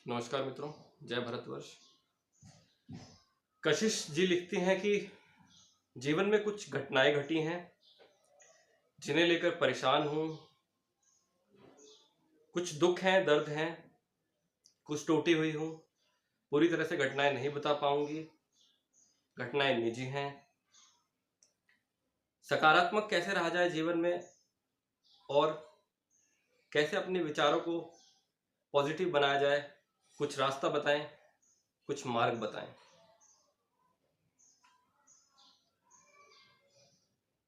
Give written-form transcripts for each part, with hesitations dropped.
नमस्कार मित्रों, जय भारतवर्ष। कशिश जी लिखती हैं कि जीवन में कुछ घटनाएं घटी हैं जिन्हें लेकर परेशान हूँ। कुछ दुख हैं, दर्द हैं, कुछ टूटी हुई हूँ। पूरी तरह से घटनाएं नहीं बता पाऊंगी, घटनाएं निजी हैं। सकारात्मक कैसे रहा जाए जीवन में और कैसे अपने विचारों को पॉजिटिव बनाया जाए, कुछ रास्ता बताएं, कुछ मार्ग बताएं।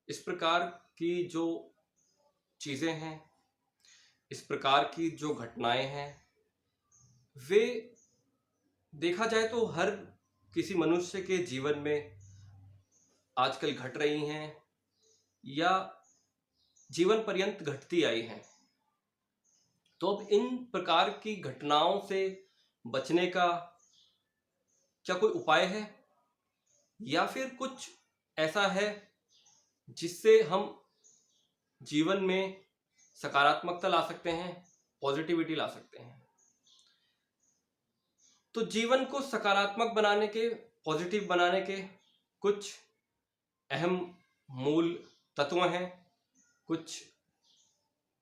इस प्रकार की जो चीज़ें हैं, इस प्रकार की जो घटनाएं हैं, वे देखा जाए तो हर किसी मनुष्य के जीवन में आजकल घट रही हैं या जीवन पर्यंत घटती आई हैं। तो अब इन प्रकार की घटनाओं से बचने का क्या कोई उपाय है या फिर कुछ ऐसा है जिससे हम जीवन में सकारात्मकता ला सकते हैं, पॉजिटिविटी ला सकते हैं। तो जीवन को सकारात्मक बनाने के, पॉजिटिव बनाने के कुछ अहम मूल तत्व हैं, कुछ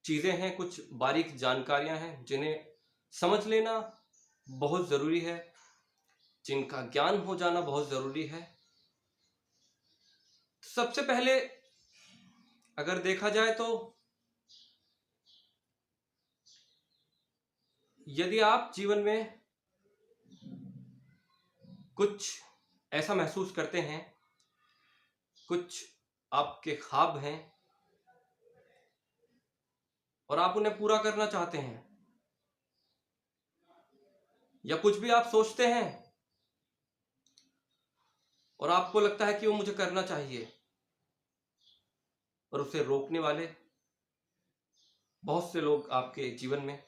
चीज़ें हैं, कुछ बारीक जानकारियां हैं जिन्हें समझ लेना बहुत ज़रूरी है, जिनका ज्ञान हो जाना बहुत ज़रूरी है। सबसे पहले अगर देखा जाए तो यदि आप जीवन में कुछ ऐसा महसूस करते हैं, कुछ आपके ख्वाब हैं और आप उन्हें पूरा करना चाहते हैं, या कुछ भी आप सोचते हैं और आपको लगता है कि वो मुझे करना चाहिए, और उसे रोकने वाले बहुत से लोग आपके जीवन में,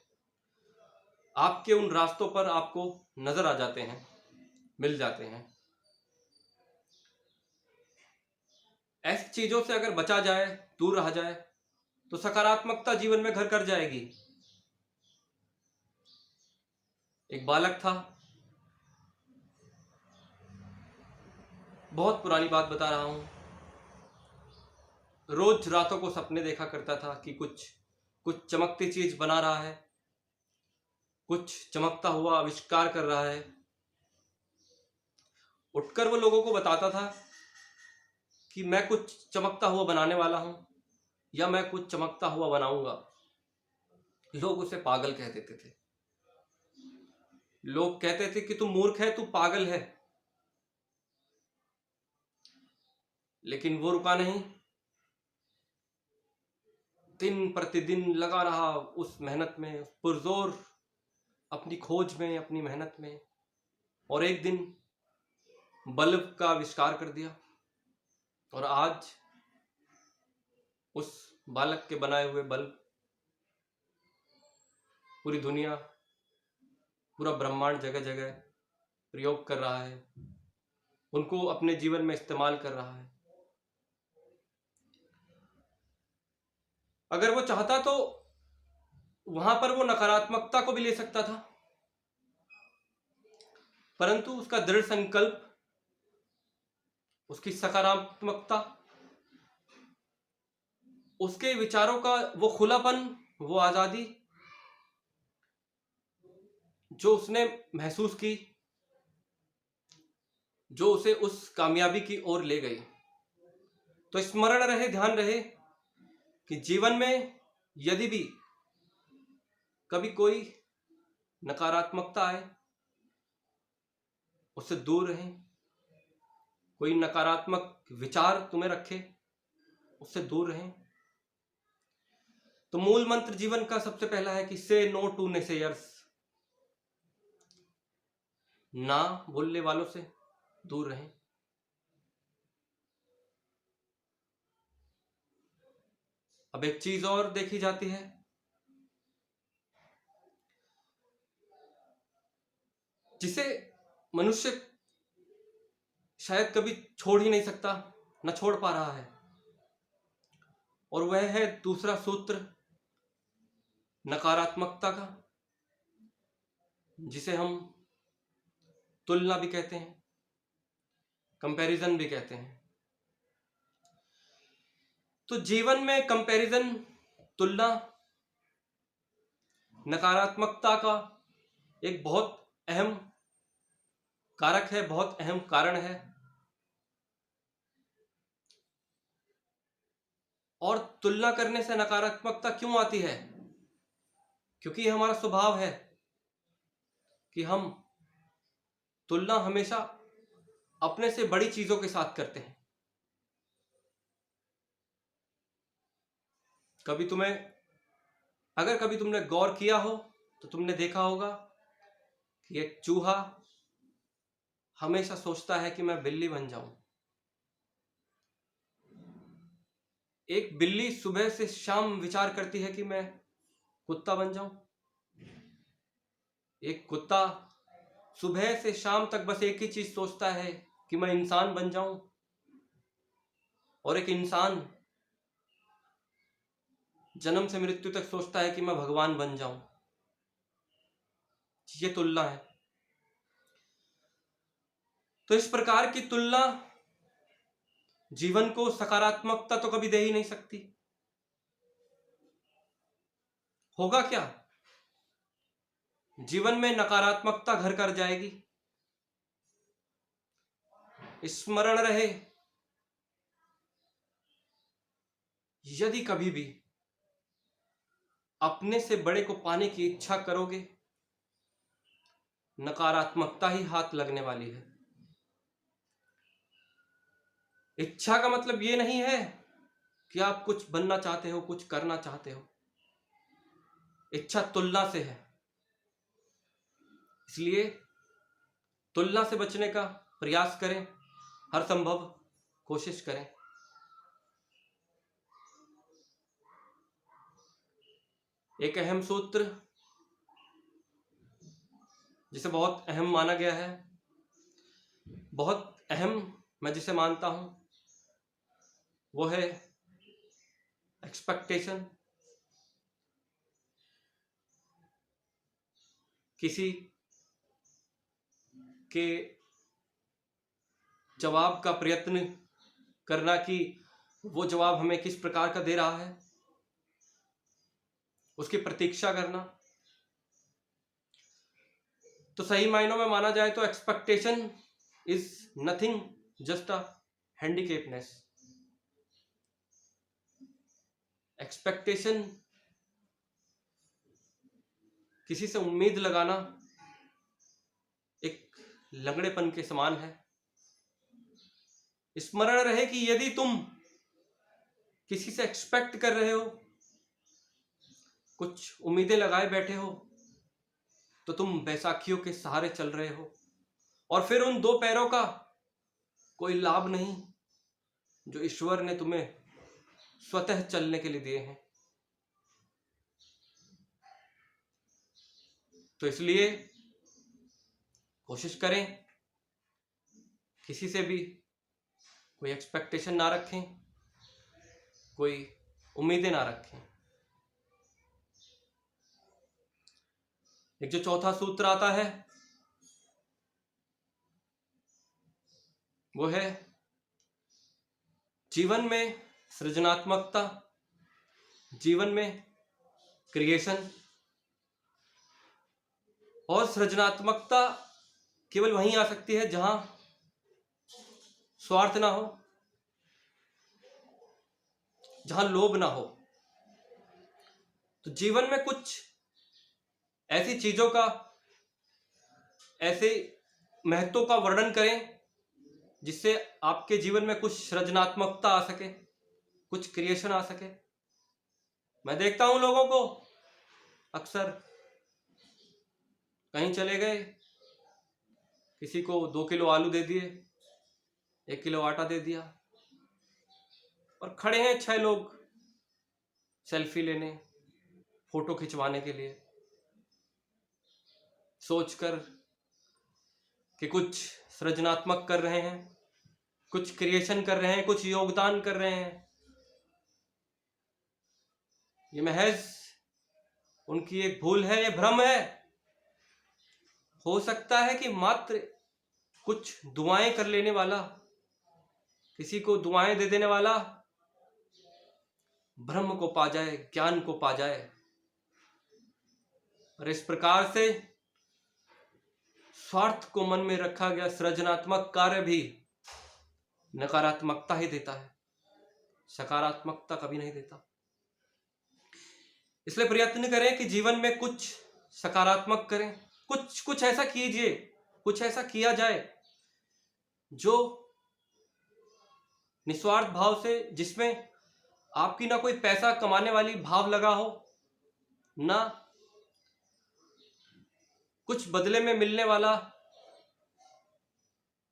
आपके उन रास्तों पर आपको नजर आ जाते हैं, मिल जाते हैं। ऐसी चीजों से अगर बचा जाए, दूर रहा जाए, तो सकारात्मकता जीवन में घर कर जाएगी। एक बालक था, बहुत पुरानी बात बता रहा हूं, रोज रातों को सपने देखा करता था कि कुछ चमकती चीज बना रहा है, कुछ चमकता हुआ आविष्कार कर रहा है। उठकर वो लोगों को बताता था कि मैं कुछ चमकता हुआ बनाने वाला हूं या मैं कुछ चमकता हुआ बनाऊंगा। लोग उसे पागल कह देते थे, लोग कहते थे कि तू मूर्ख है, तू पागल है। लेकिन वो रुका नहीं, दिन प्रतिदिन लगा रहा उस मेहनत में, पुरजोर अपनी खोज में, अपनी मेहनत में, और एक दिन बल्ब का आविष्कार कर दिया। और आज उस बालक के बनाए हुए बल्ब पूरी दुनिया, पूरा ब्रह्मांड जगह जगह प्रयोग कर रहा है, उनको अपने जीवन में इस्तेमाल कर रहा है। अगर वो चाहता तो वहां पर वो नकारात्मकता को भी ले सकता था, परंतु उसका दृढ़ संकल्प, उसकी सकारात्मकता, उसके विचारों का वो खुलापन, वो आजादी जो उसने महसूस की, जो उसे उस कामयाबी की ओर ले गई। तो स्मरण रहे, ध्यान रहे कि जीवन में यदि भी कभी कोई नकारात्मकता आए, उससे दूर रहें। कोई नकारात्मक विचार तुम्हें रखे, उससे दूर रहें। तो मूल मंत्र जीवन का सबसे पहला है कि से नो टू नेसेयर्स, ना बोलने वालों से दूर रहें। अब एक चीज और देखी जाती है, जिसे मनुष्य शायद कभी छोड़ ही नहीं सकता, न छोड़ पा रहा है, और वह है दूसरा सूत्र, नकारात्मकता का। जिसे हम तुलना भी कहते हैं, कंपैरिजन भी कहते हैं। तो जीवन में कंपैरिजन, तुलना, नकारात्मकता का एक बहुत अहम कारक है, बहुत अहम कारण है। और तुलना करने से नकारात्मकता क्यों आती है? क्योंकि हमारा स्वभाव है कि हम तुलना हमेशा अपने से बड़ी चीजों के साथ करते हैं। अगर कभी तुमने गौर किया हो तो तुमने देखा होगा कि एक चूहा हमेशा सोचता है कि मैं बिल्ली बन जाऊं। एक बिल्ली सुबह से शाम विचार करती है कि मैं कुत्ता बन जाऊं। एक कुत्ता सुबह से शाम तक बस एक ही चीज सोचता है कि मैं इंसान बन जाऊं। और एक इंसान जन्म से मृत्यु तक सोचता है कि मैं भगवान बन जाऊं। ये तुलना है। तो इस प्रकार की तुलना जीवन को सकारात्मकता तो कभी दे ही नहीं सकती। होगा क्या? जीवन में नकारात्मकता घर कर जाएगी। स्मरण रहे, यदि कभी भी अपने से बड़े को पाने की इच्छा करोगे, नकारात्मकता ही हाथ लगने वाली है। इच्छा का मतलब ये नहीं है कि आप कुछ बनना चाहते हो, कुछ करना चाहते हो। इच्छा तुलना से है। इसलिए तुलना से बचने का प्रयास करें, हर संभव कोशिश करें। एक अहम सूत्र जिसे बहुत अहम माना गया है, बहुत अहम मैं जिसे मानता हूं, वो है एक्सपेक्टेशन। किसी के जवाब का प्रयत्न करना कि वो जवाब हमें किस प्रकार का दे रहा है, उसकी प्रतीक्षा करना। तो सही मायनों में माना जाए तो expectation is nothing, just a handicapness. Expectation, किसी से उम्मीद लगाना, एक लंगड़ेपन के समान है। स्मरण रहे कि यदि तुम किसी से एक्सपेक्ट कर रहे हो, कुछ उम्मीदें लगाए बैठे हो, तो तुम बैसाखियों के सहारे चल रहे हो। और फिर उन दो पैरों का कोई लाभ नहीं जो ईश्वर ने तुम्हें स्वतः चलने के लिए दिए हैं। तो इसलिए कोशिश करें किसी से भी कोई एक्सपेक्टेशन ना रखें, कोई उम्मीदें ना रखें। एक जो चौथा सूत्र आता है वो है जीवन में सृजनात्मकता, जीवन में क्रिएशन। और सृजनात्मकता केवल वहीं आ सकती है जहां स्वार्थ ना हो, जहां लोभ ना हो। तो जीवन में कुछ ऐसी चीजों का, ऐसे महत्व का वर्णन करें जिससे आपके जीवन में कुछ सृजनात्मकता आ सके, कुछ क्रिएशन आ सके। मैं देखता हूं लोगों को, अक्सर कहीं चले गए, किसी को 2 किलो आलू दे दिए, 1 किलो आटा दे दिया, और खड़े हैं 6 लोग सेल्फी लेने, फोटो खिंचवाने के लिए, सोचकर कि कुछ सृजनात्मक कर रहे हैं, कुछ क्रिएशन कर रहे हैं, कुछ योगदान कर रहे हैं। ये महज उनकी एक भूल है, ये भ्रम है। हो सकता है कि मात्र कुछ दुआएं कर लेने वाला, किसी को दुआएं दे देने वाला ब्रह्म को पा जाए, ज्ञान को पा जाए। और इस प्रकार से स्वार्थ को मन में रखा गया सृजनात्मक कार्य भी नकारात्मकता ही देता है, सकारात्मकता कभी नहीं देता। इसलिए प्रयत्न करें कि जीवन में कुछ सकारात्मक करें, कुछ ऐसा कीजिए, कुछ ऐसा किया जाए जो निस्वार्थ भाव से, जिसमें आपकी ना कोई पैसा कमाने वाली भाव लगा हो, ना कुछ बदले में मिलने वाला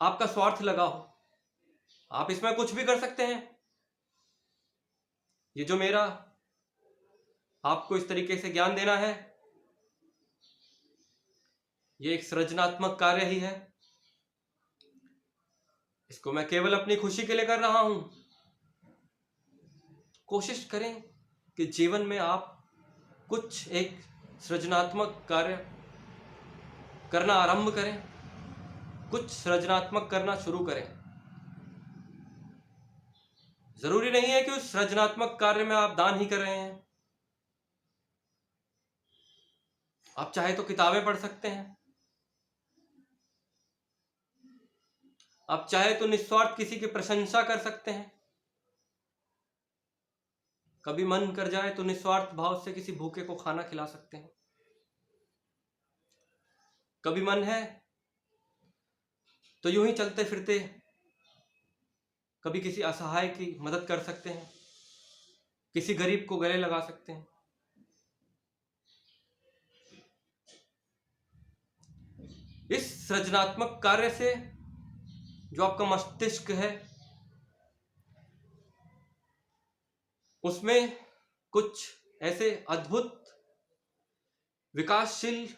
आपका स्वार्थ लगा हो। आप इसमें कुछ भी कर सकते हैं। ये जो मेरा आपको इस तरीके से ज्ञान देना है, ये एक सृजनात्मक कार्य ही है। इसको मैं केवल अपनी खुशी के लिए कर रहा हूं। कोशिश करें कि जीवन में आप कुछ एक सृजनात्मक कार्य करना आरंभ करें, कुछ सृजनात्मक करना शुरू करें। जरूरी नहीं है कि उस सृजनात्मक कार्य में आप दान ही कर रहे हैं। आप चाहे तो किताबें पढ़ सकते हैं, आप चाहे तो निस्वार्थ किसी की प्रशंसा कर सकते हैं। कभी मन कर जाए तो निस्वार्थ भाव से किसी भूखे को खाना खिला सकते हैं। कभी मन है तो यूं ही चलते फिरते कभी किसी असहाय की मदद कर सकते हैं, किसी गरीब को गले लगा सकते हैं। इस सृजनात्मक कार्य से जो आपका मस्तिष्क है, उसमें कुछ ऐसे अद्भुत विकासशील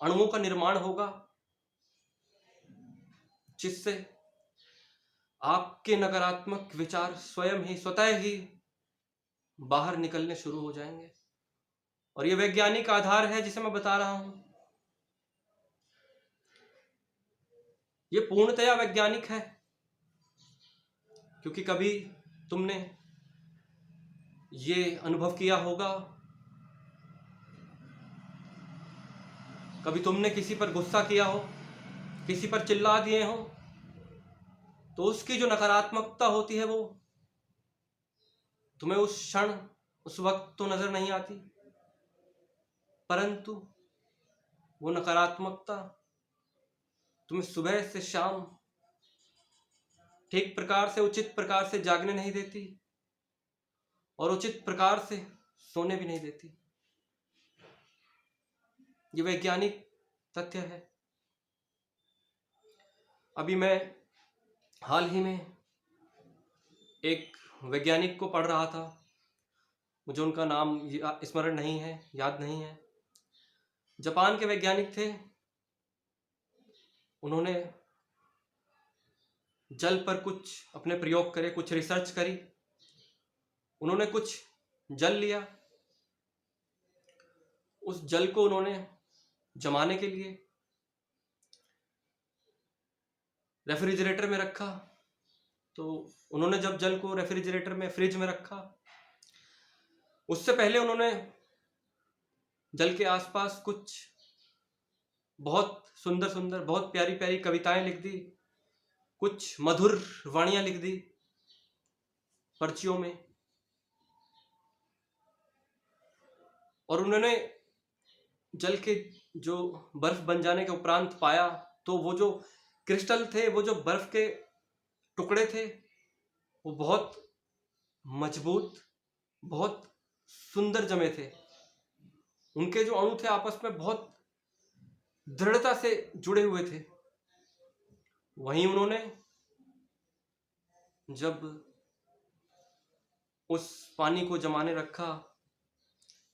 अणुओं का निर्माण होगा, जिससे आपके नकारात्मक विचार स्वयं ही, स्वतः ही बाहर निकलने शुरू हो जाएंगे। और ये वैज्ञानिक आधार है जिसे मैं बता रहा हूं। ये पूर्णतया वैज्ञानिक है, क्योंकि कभी तुमने ये अनुभव किया होगा, कभी तुमने किसी पर गुस्सा किया हो, किसी पर चिल्ला दिए हो, तो उसकी जो नकारात्मकता होती है वो तुम्हें उस क्षण, उस वक्त तो नजर नहीं आती, परंतु वो नकारात्मकता तुम्हें सुबह से शाम ठीक प्रकार से, उचित प्रकार से जागने नहीं देती और उचित प्रकार से सोने भी नहीं देती। ये वैज्ञानिक तथ्य है। अभी मैं हाल ही में एक वैज्ञानिक को पढ़ रहा था, मुझे उनका नाम स्मरण नहीं है, याद नहीं है। जापान के वैज्ञानिक थे। उन्होंने जल पर कुछ अपने प्रयोग करे, कुछ रिसर्च करी। उन्होंने कुछ जल लिया, उस जल को उन्होंने जमाने के लिए रेफ्रिजरेटर में रखा। तो उन्होंने जब जल को रेफ्रिजरेटर में, फ्रिज में रखा, उससे पहले उन्होंने जल के आसपास कुछ बहुत सुंदर सुंदर, बहुत प्यारी प्यारी कविताएं लिख दी, कुछ मधुर वाणियां लिख दी पर्चियों में। और उन्होंने जल के जो बर्फ बन जाने के उपरांत पाया, तो वो जो क्रिस्टल थे, वो जो बर्फ के टुकड़े थे, वो बहुत मजबूत, बहुत सुंदर जमे थे। उनके जो अणु थे आपस में बहुत दृढ़ता से जुड़े हुए थे। वहीं उन्होंने जब उस पानी को जमाने रखा,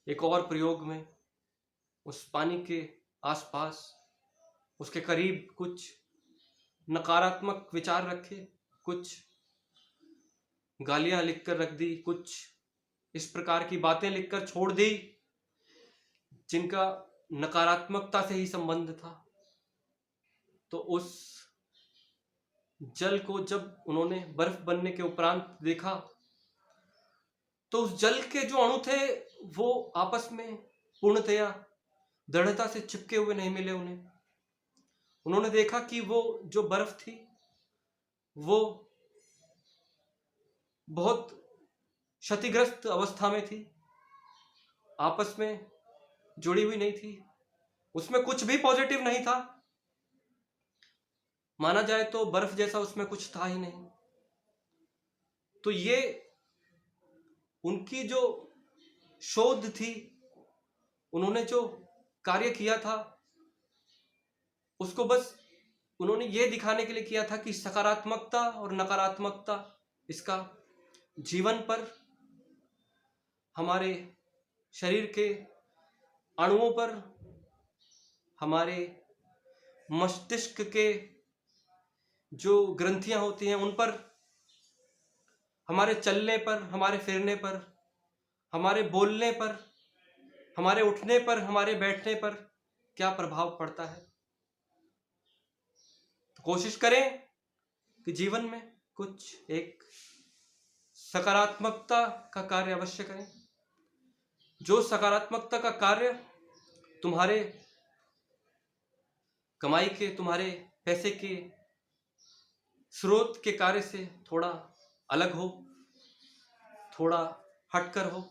एक और प्रयोग में उस पानी के आसपास, उसके करीब कुछ नकारात्मक विचार रखे, कुछ गालियां लिखकर रख दी, कुछ इस प्रकार की बातें लिखकर छोड़ दी जिनका नकारात्मकता से ही संबंध था। तो उस जल को जब उन्होंने बर्फ बनने के उपरांत देखा तो उस जल के जो अणु थे वो आपस में पूर्णतया दृढ़ता से चिपके हुए नहीं मिले उन्हें। उन्होंने देखा कि वो जो बर्फ थी वो बहुत क्षतिग्रस्त अवस्था में थी, आपस में जुड़ी हुई नहीं थी, उसमें कुछ भी पॉजिटिव नहीं था। माना जाए तो बर्फ जैसा उसमें कुछ था ही नहीं। तो ये उनकी जो शोध थी, उन्होंने जो कार्य किया था, उसको बस उन्होंने ये दिखाने के लिए किया था कि सकारात्मकता और नकारात्मकता इसका जीवन पर, हमारे शरीर के अणुओं पर, हमारे मस्तिष्क के जो ग्रंथियां होती हैं उन पर, हमारे चलने पर, हमारे फिरने पर, हमारे बोलने पर, हमारे उठने पर, हमारे बैठने पर क्या प्रभाव पड़ता है। तो कोशिश करें कि जीवन में कुछ एक सकारात्मकता का कार्य अवश्य करें। जो सकारात्मकता का कार्य तुम्हारे कमाई के, तुम्हारे पैसे के स्रोत के कार्य से थोड़ा अलग हो, थोड़ा हटकर हो,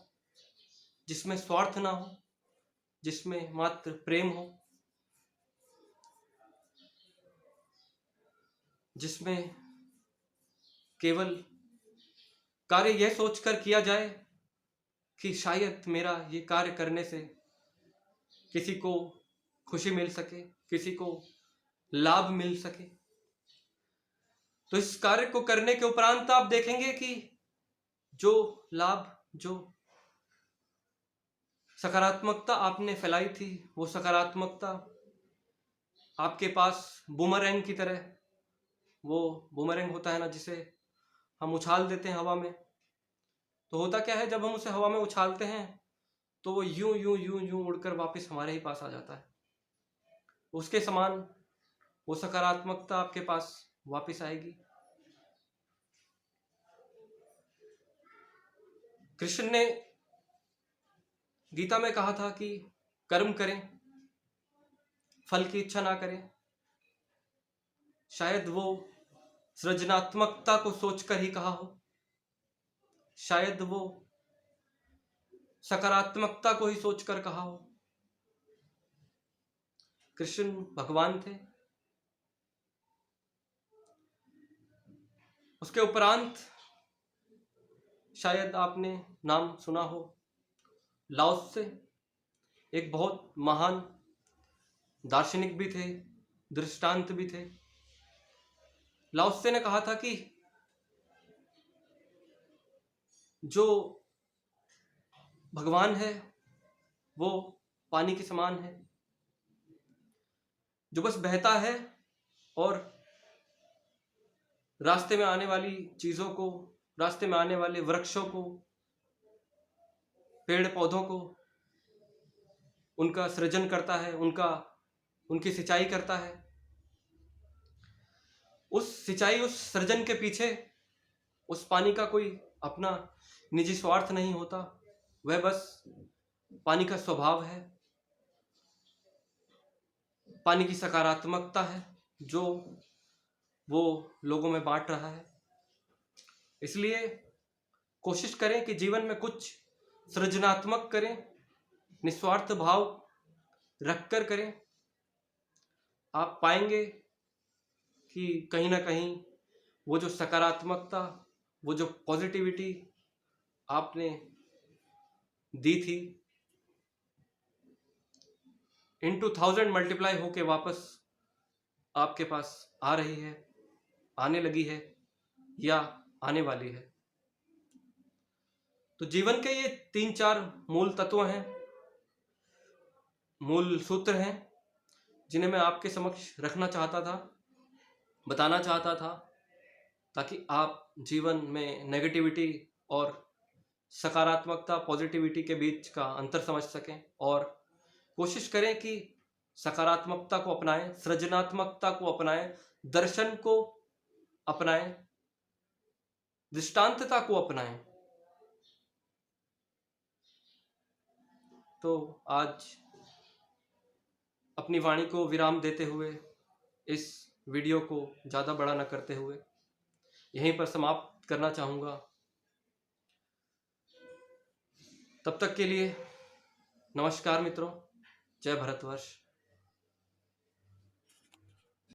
जिसमें स्वार्थ ना हो, जिसमें मात्र प्रेम हो, जिसमें केवल कार्य यह सोचकर किया जाए कि शायद मेरा ये कार्य करने से किसी को खुशी मिल सके, किसी को लाभ मिल सके। तो इस कार्य को करने के उपरांत आप देखेंगे कि जो लाभ, जो सकारात्मकता आपने फैलाई थी, वो सकारात्मकता आपके पास बूमरैंग की तरह, वो बूमरैंग होता है ना जिसे हम उछाल देते हैं हवा में, तो होता क्या है, जब हम उसे हवा में उछालते हैं तो वो यूं यूं यूं यूं उड़कर वापस हमारे ही पास आ जाता है। उसके समान वो सकारात्मकता आपके पास वापस आएगी। कृष्ण ने गीता में कहा था कि कर्म करें, फल की इच्छा ना करें। शायद वो सृजनात्मकता को सोचकर ही कहा हो, शायद वो सकारात्मकता को ही सोचकर कहा हो। कृष्ण भगवान थे। उसके उपरांत शायद आपने नाम सुना हो लाओ त्से, एक बहुत महान दार्शनिक भी थे, दृष्टांत भी थे। लाओ त्से ने कहा था कि जो भगवान है वो पानी के समान है, जो बस बहता है और रास्ते में आने वाली चीजों को, रास्ते में आने वाले वृक्षों को, पेड़ पौधों को, उनका सृजन करता है, उनकी सिंचाई करता है। उस सिंचाई, उस सृजन के पीछे उस पानी का कोई अपना निजी स्वार्थ नहीं होता, वह बस पानी का स्वभाव है, पानी की सकारात्मकता है जो वो लोगों में बांट रहा है। इसलिए कोशिश करें कि जीवन में कुछ सृजनात्मक करें, निस्वार्थ भाव रखकर करें। आप पाएंगे कि कहीं ना कहीं वो जो सकारात्मकता, वो जो पॉजिटिविटी आपने दी थी, इनटू 1000 मल्टीप्लाई होके वापस आपके पास आ रही है, आने लगी है या आने वाली है। तो जीवन के ये 3-4 मूल तत्व हैं, मूल सूत्र हैं, जिन्हें मैं आपके समक्ष रखना चाहता था, बताना चाहता था, ताकि आप जीवन में नेगेटिविटी और सकारात्मकता, पॉजिटिविटी के बीच का अंतर समझ सकें और कोशिश करें कि सकारात्मकता को अपनाएं, सृजनात्मकता को अपनाएं, दर्शन को अपनाएं, दृष्टांतता को अपनाएं। तो आज अपनी वाणी को विराम देते हुए, इस वीडियो को ज़्यादा बड़ा न करते हुए यहीं पर समाप्त करना चाहूँगा। तब तक के लिए नमस्कार मित्रों, जय भारतवर्ष।